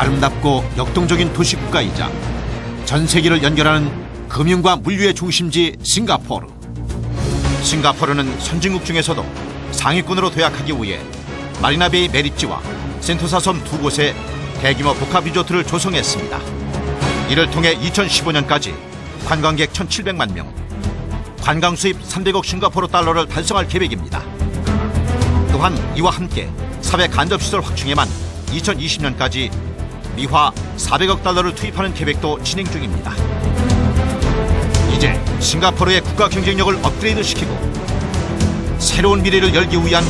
아름답고 역동적인 도시국가이자 전 세계를 연결하는 금융과 물류의 중심지 싱가포르. 싱가포르는 선진국 중에서도 상위권으로 도약하기 위해 마리나베이 메리지와 센토사 섬 두 곳에 대규모 복합 리조트를 조성했습니다. 이를 통해 2015년까지 관광객 1,700만 명, 관광 수입 300억 싱가포르 달러를 달성할 계획입니다. 또한 이와 함께 사회 간접시설 확충에만 2020년까지 미화 400억 달러를 투입하는 계획도 진행 중입니다. 이제 싱가포르의 국가 경쟁력을 업그레이드시키고 새로운 미래를 열기 위한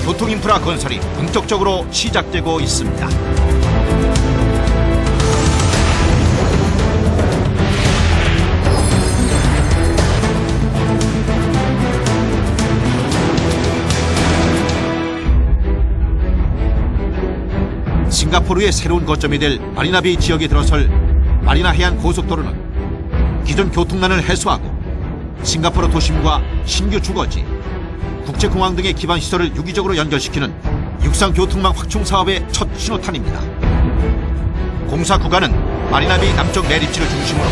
교통인프라 건설이 본격적으로 시작되고 있습니다. 싱가포르의 새로운 거점이 될 마리나베이 지역에 들어설 마리나 해안 고속도로는 기존 교통난을 해소하고 싱가포르 도심과 신규 주거지, 국제공항 등의 기반 시설을 유기적으로 연결시키는 육상교통망 확충 사업의 첫 신호탄입니다. 공사 구간은 마리나베이 남쪽 메리지를 중심으로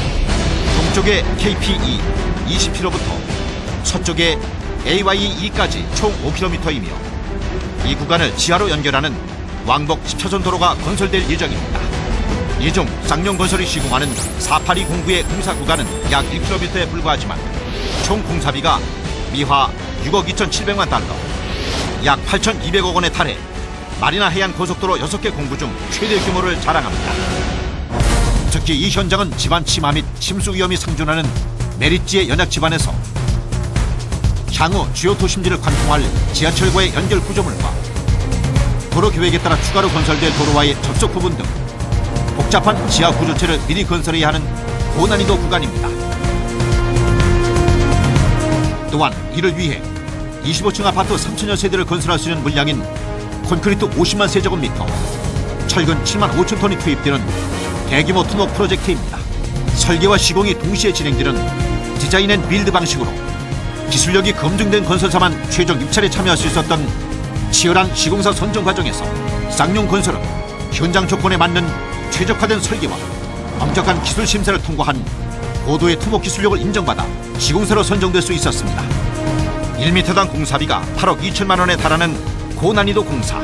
동쪽의 KPE 20km부터 서쪽의 AYE까지 총 5km이며 이 구간을 지하로 연결하는 왕복 10차선 도로가 건설될 예정입니다. 이 중 쌍용건설이 시공하는 4820구의 공사 구간은 약 1km에 불과하지만 총 공사비가 미화 6억 2,700만 달러, 약 8,200억 원에 달해 마리나 해안 고속도로 6개 공구 중 최대 규모를 자랑합니다. 특히 이 현장은 지반 침하 및 침수 위험이 상존하는 메리지의 연약 지반에서 향후 주요 도심지를 관통할 지하철과의 연결 구조물과 도로 계획에 따라 추가로 건설될 도로와의 접속 부분 등 복잡한 지하 구조체를 미리 건설해야 하는 고난이도 구간입니다. 또한 이를 위해 25층 아파트 3천여 세대를 건설할 수 있는 물량인 콘크리트 50만 세제곱미터, 철근 7만 5천 톤이 투입되는 대규모 투목 프로젝트입니다. 설계와 시공이 동시에 진행되는 디자인 앤 빌드 방식으로 기술력이 검증된 건설사만 최종 입찰에 참여할 수 있었던 치열한 시공사 선정 과정에서 쌍용건설은 현장 조건에 맞는 최적화된 설계와 엄격한 기술 심사를 통과한 고도의 투목 기술력을 인정받아 시공사로 선정될 수 있었습니다. 1m당 공사비가 8억 2천만 원에 달하는 고난이도 공사.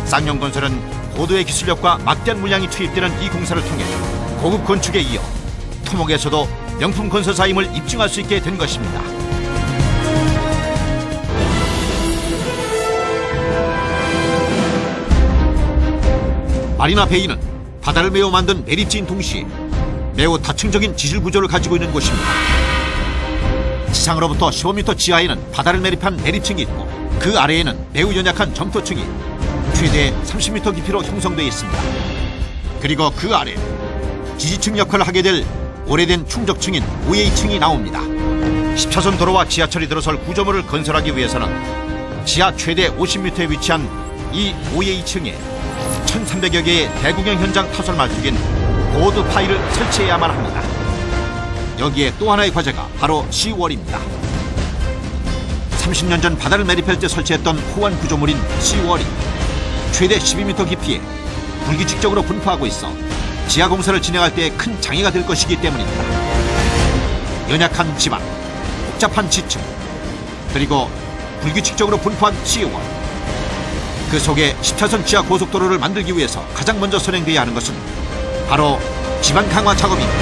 쌍용건설은 고도의 기술력과 막대한 물량이 투입되는 이 공사를 통해 고급 건축에 이어 토목에서도 명품 건설사임을 입증할 수 있게 된 것입니다. 마리나 베이는 바다를 메워 만든 메리지인 동시에 매우 다층적인 지질 구조를 가지고 있는 곳입니다. 지상으로부터 15m 지하에는 바다를 매립한 내립층이 있고 그 아래에는 매우 연약한 점토층이 최대 30m 깊이로 형성되어 있습니다. 그리고 그 아래 지지층 역할을 하게 될 오래된 충적층인 OA층이 나옵니다. 10차선 도로와 지하철이 들어설 구조물을 건설하기 위해서는 지하 최대 50m에 위치한 이 OA층에 1,300여 개의 대구경 현장 타설 말뚝인 보드 파일을 설치해야만 합니다. 여기에 또 하나의 과제가 바로 시월입니다. 30년 전 바다를 매립할 때 설치했던 호환 구조물인 시월이 최대 12m 깊이에 불규칙적으로 분포하고 있어 지하 공사를 진행할 때 큰 장애가 될 것이기 때문입니다. 연약한 지반, 복잡한 지층, 그리고 불규칙적으로 분포한 시월. 그 속에 10차선 지하 고속도로를 만들기 위해서 가장 먼저 선행돼야 하는 것은 바로 지반 강화 작업입니다.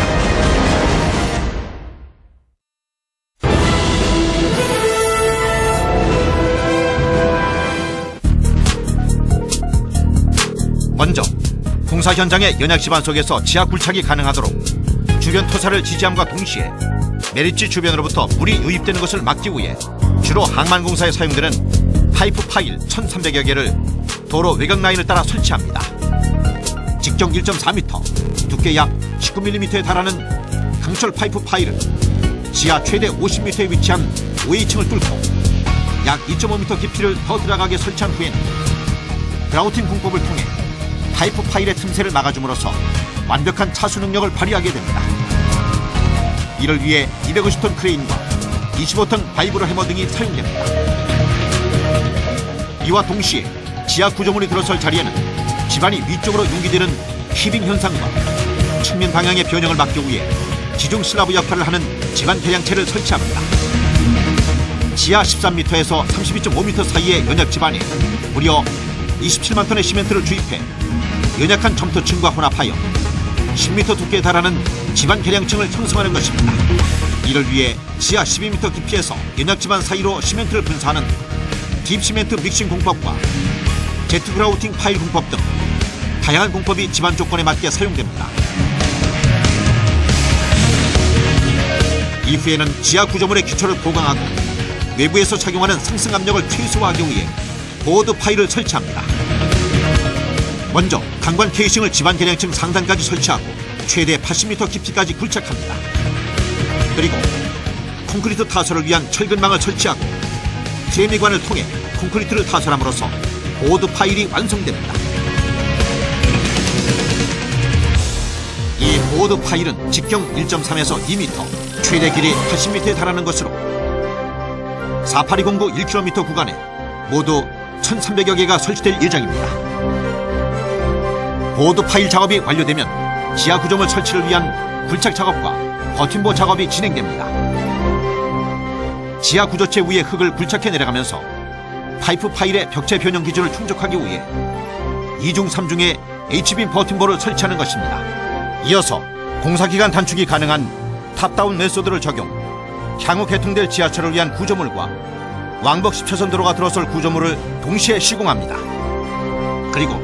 먼저 공사 현장의 연약 지반 속에서 지하 굴착이 가능하도록 주변 토사를 지지함과 동시에 메리지 주변으로부터 물이 유입되는 것을 막기 위해 주로 항만 공사에 사용되는 파이프 파일 1,300여 개를 도로 외곽 라인을 따라 설치합니다. 직경 1.4m, 두께 약 19mm에 달하는 강철 파이프 파일은 지하 최대 50m에 위치한 OA층을 뚫고 약 2.5m 깊이를 더 들어가게 설치한 후에는 그라우팅 공법을 통해 파이프 파일의 틈새를 막아줌으로써 완벽한 차수 능력을 발휘하게 됩니다. 이를 위해 250톤 크레인과 25톤 바이브로 해머 등이 사용됩니다. 이와 동시에 지하 구조물이 들어설 자리에는 지반이 위쪽으로 융기되는 히빙 현상과 측면 방향의 변형을 막기 위해 지중 슬라브 역할을 하는 지반 계량체를 설치합니다. 지하 13m에서 32.5m 사이의 연약 지반에 무려 27만 톤의 시멘트를 주입해 연약한 점토층과 혼합하여 10m 두께에 달하는 지반 계량층을 형성하는 것입니다. 이를 위해 지하 12m 깊이에서 연약 지반 사이로 시멘트를 분사하는 딥시멘트 믹싱 공법과 제트 그라우팅 파일 공법 등 다양한 공법이 지반 조건에 맞게 사용됩니다. 이후에는 지하 구조물의 기초를 보강하고 외부에서 작용하는 상승 압력을 최소화하기 위해 보드 파일을 설치합니다. 먼저 강관 케이싱을 지반 계량층 상단까지 설치하고 최대 80m 깊이까지 굴착합니다. 그리고 콘크리트 타설을 위한 철근망을 설치하고 트레미관을 통해 콘크리트를 타설함으로써 보드 파일이 완성됩니다. 이 보드 파일은 직경 1.3에서 2m, 최대 길이 80m에 달하는 것으로 4820구 1km 구간에 모두 1300여 개가 설치될 예정입니다. 보드 파일 작업이 완료되면 지하 구조물 설치를 위한 굴착 작업과 버팀보 작업이 진행됩니다. 지하 구조체 위에 흙을 굴착해 내려가면서 파이프 파일의 벽체 변형 기준을 충족하기 위해 2중 3중의 H빔 버팀보를 설치하는 것입니다. 이어서 공사기간 단축이 가능한 탑다운 메소드를 적용, 향후 개통될 지하철을 위한 구조물과 왕복 10차선 도로가 들어설 구조물을 동시에 시공합니다. 그리고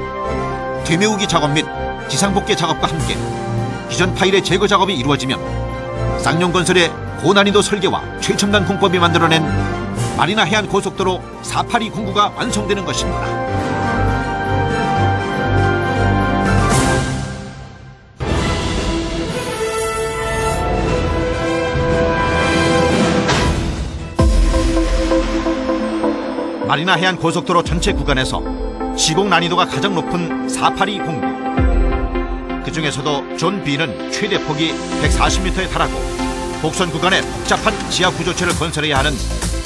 되메우기 작업 및 기상복개 작업과 함께 기존 파일의 제거 작업이 이루어지면 쌍용건설의 고난이도 설계와 최첨단 공법이 만들어낸 마리나 해안 고속도로 4820구가 완성되는 것입니다. 마리나 해안 고속도로 전체 구간에서 시공 난이도가 가장 높은 4820구. 그 중에서도 존 B는 최대 폭이 140m에 달하고 복선 구간에 복잡한 지하 구조체를 건설해야 하는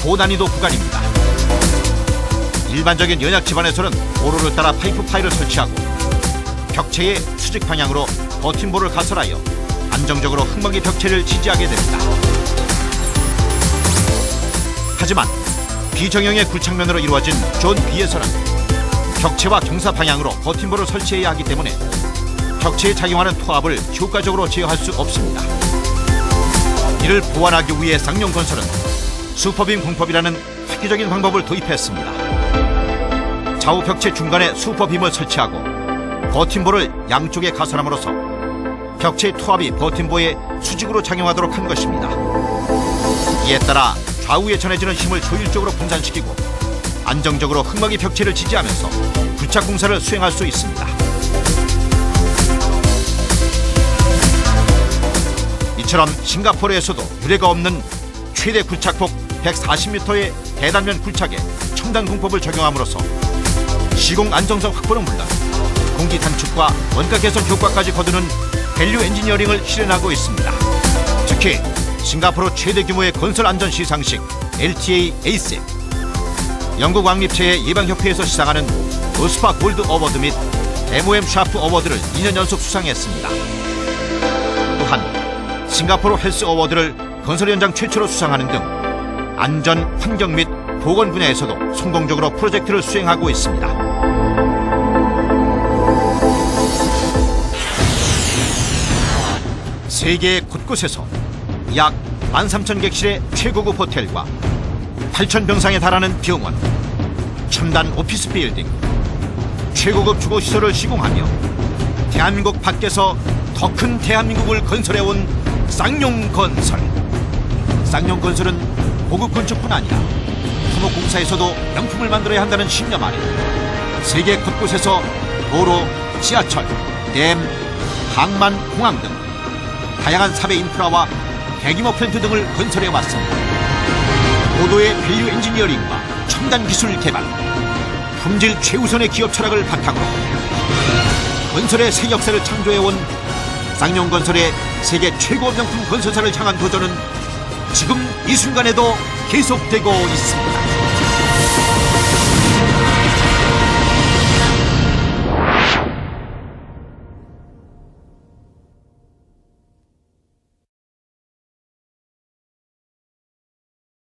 고난이도 구간입니다. 일반적인 연약 지반에서는 도로를 따라 파이프 파일을 설치하고 벽체의 수직 방향으로 버팀볼을 가설하여 안정적으로 흙막이 벽체를 지지하게 됩니다. 하지만 비정형의 굴착면으로 이루어진 존 B에서는 벽체와 경사 방향으로 버팀볼을 설치해야 하기 때문에 벽체에 작용하는 토합을 효과적으로 제어할 수 없습니다. 이를 보완하기 위해 쌍용건설은 슈퍼빔 공법이라는 획기적인 방법을 도입했습니다. 좌우 벽체 중간에 슈퍼빔을 설치하고 버팀볼을 양쪽에 가설함으로써 벽체의 토합이 버팀볼에 수직으로 작용하도록 한 것입니다. 이에 따라 좌우에 전해지는 힘을 효율적으로 분산시키고 안정적으로 흙막이 벽체를 지지하면서 굴착 공사를 수행할 수 있습니다. 이처럼 싱가포르에서도 유례가 없는 최대 굴착폭 140m의 대단면 굴착에 첨단 공법을 적용함으로써 시공 안정성 확보는 물론 공기 단축과 원가 개선 효과까지 거두는 밸류 엔지니어링을 실현하고 있습니다. 특히 싱가포르 최대 규모의 건설 안전 시상식 LTA ACE, 영국 왕립체의 예방협회에서 시상하는 오스파 골드 어워드 및 MOM 샤프 어워드를 2년 연속 수상했습니다. 또한 싱가포르 헬스 어워드를 건설 현장 최초로 수상하는 등 안전, 환경 및 보건 분야에서도 성공적으로 프로젝트를 수행하고 있습니다. 세계 곳곳에서 약 13,000객실의 최고급 호텔과 8,000병상에 달하는 병원, 첨단 오피스 빌딩, 최고급 주거시설을 시공하며 대한민국 밖에서 더 큰 대한민국을 건설해온 쌍용건설. 쌍용건설은 고급 건축뿐 아니라 토목공사에서도 명품을 만들어야 한다는 신념 아래 세계 곳곳에서 도로, 지하철, 댐, 항만, 공항 등 다양한 사회 인프라와 대규모 플랜트 등을 건설해왔습니다. 고도의 밸류 엔지니어링과 첨단 기술 개발, 품질 최우선의 기업 철학을 바탕으로 건설의 새 역사를 창조해온 쌍용건설의 세계 최고 명품 건설사를 향한 도전은 지금 이 순간에도 계속되고 있습니다.